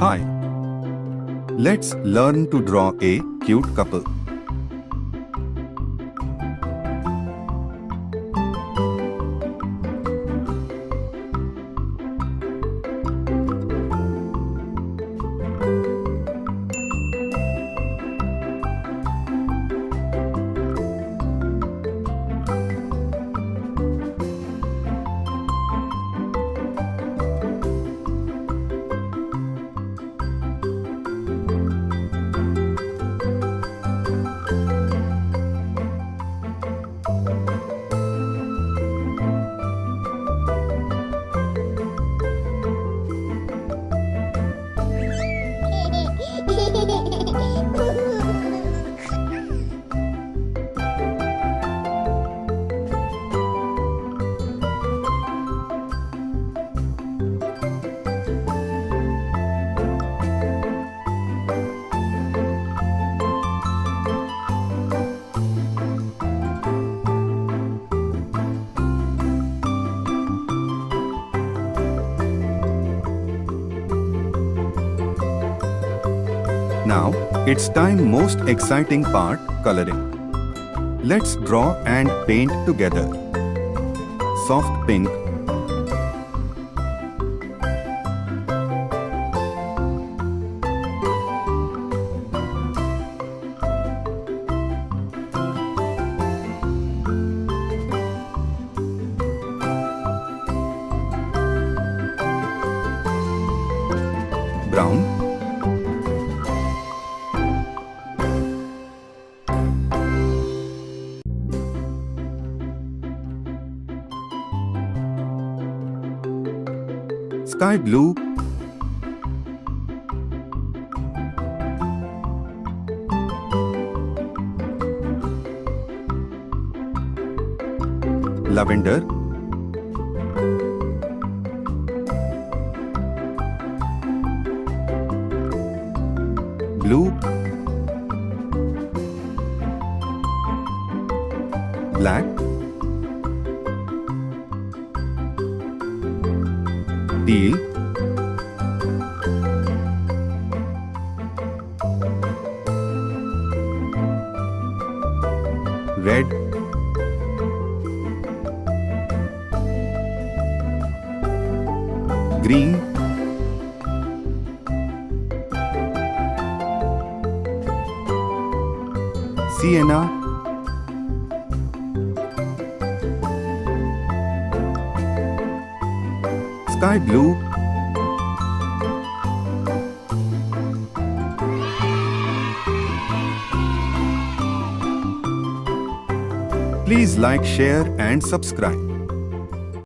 Hi. Let's learn to draw a cute couple. Now, it's time most exciting part, coloring. Let's draw and paint together. Soft pink, brown, sky blue, lavender, blue, black, teal, red, green, sienna, sky blue, please like, share and subscribe.